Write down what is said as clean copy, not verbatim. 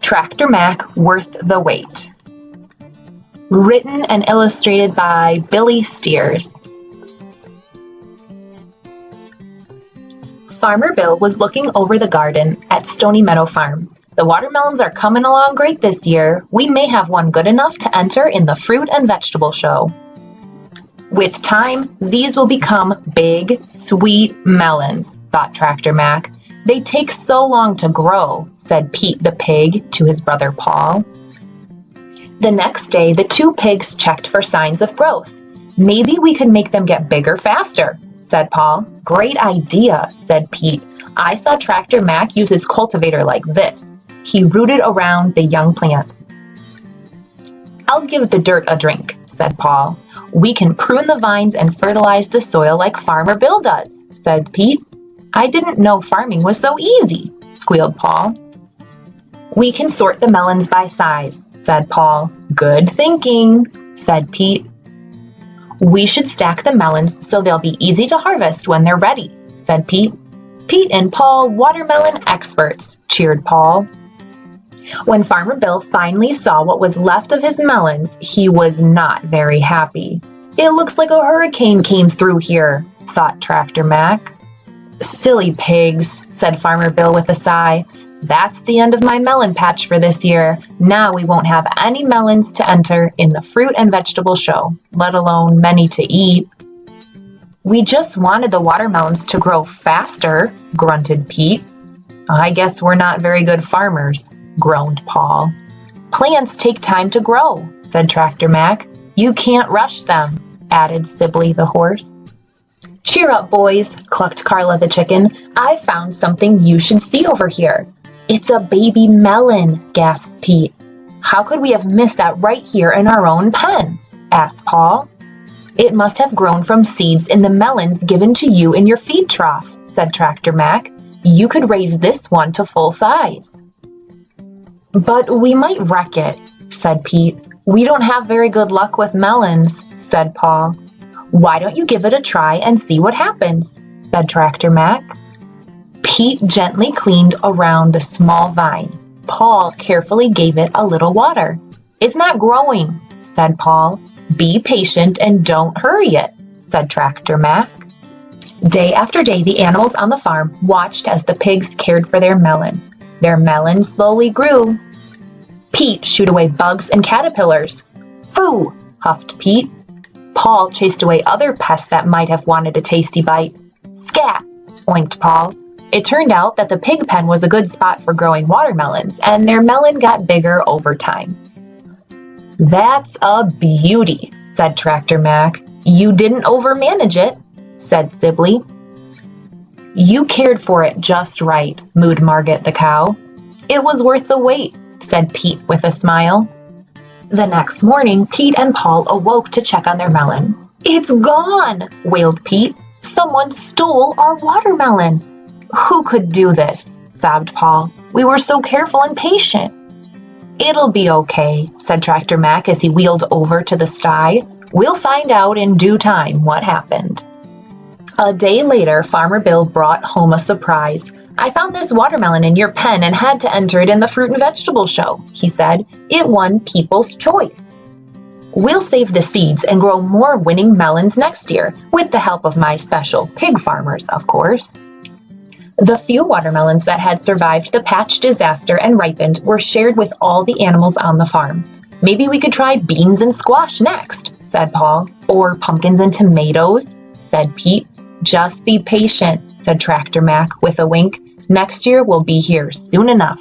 Tractor Mac Worth the Wait. Written and illustrated by Billy Steers. Farmer Bill was looking over the garden at Stony Meadow Farm. The watermelons are coming along great this year. We may have one good enough to enter in the fruit and vegetable show. With time, these will become big, sweet melons, thought Tractor Mac. They take so long to grow, said Pete the pig to his brother Paul. The next day, the two pigs checked for signs of growth. Maybe we could make them get bigger faster, said Paul. Great idea, said Pete. I saw Tractor Mac use his cultivator like this. He rooted around the young plants. I'll give the dirt a drink, said Paul. We can prune the vines and fertilize the soil like Farmer Bill does, said Pete. I didn't know farming was so easy, squealed Paul. We can sort the melons by size, said Paul. Good thinking, said Pete. We should stack the melons so they'll be easy to harvest when they're ready, said Pete. Pete and Paul, watermelon experts, cheered Paul. When Farmer Bill finally saw what was left of his melons, he was not very happy. It looks like a hurricane came through here, thought Tractor Mac. Silly pigs, said Farmer Bill with a sigh. That's the end of my melon patch for this year. Now we won't have any melons to enter in the fruit and vegetable show, let alone many to eat. We just wanted the watermelons to grow faster, grunted Pete. I guess we're not very good farmers, groaned Paul. Plants take time to grow, said Tractor Mac. You can't rush them, added Sibley the horse. Cheer up, boys, clucked Carla the chicken. I found something you should see over here. It's a baby melon, gasped Pete. How could we have missed that right here in our own pen? Asked Paul. It must have grown from seeds in the melons given to you in your feed trough, said Tractor Mac. You could raise this one to full size. But we might wreck it, said Pete. We don't have very good luck with melons, said Paul. Why don't you give it a try and see what happens, said Tractor Mac. Pete gently cleaned around the small vine. Paul carefully gave it a little water. It's not growing, said Paul. Be patient and don't hurry it, said Tractor Mac. Day after day, the animals on the farm watched as the pigs cared for their melon. Their melon slowly grew. Pete shooed away bugs and caterpillars. Phoo, huffed Pete. Paul chased away other pests that might have wanted a tasty bite. Scat, oinked Paul. It turned out that the pig pen was a good spot for growing watermelons, and their melon got bigger over time. That's a beauty, said Tractor Mac. You didn't overmanage it, said Sibley. You cared for it just right, mooed Marget the cow. It was worth the wait, said Pete with a smile. The next morning, Pete and Paul awoke to check on their melon. It's gone, wailed Pete. Someone stole our watermelon. Who could do this? Sobbed Paul. We were so careful and patient. It'll be okay, said Tractor Mac as he wheeled over to the sty. We'll find out in due time what happened. A day later, Farmer Bill brought home a surprise. I found this watermelon in your pen and had to enter it in the fruit and vegetable show, he said. It won People's Choice. We'll save the seeds and grow more winning melons next year, with the help of my special pig farmers, of course. The few watermelons that had survived the patch disaster and ripened were shared with all the animals on the farm. Maybe we could try beans and squash next, said Paul. Or pumpkins and tomatoes, said Pete. Just be patient, said Tractor Mac with a wink. Next year we'll be here soon enough.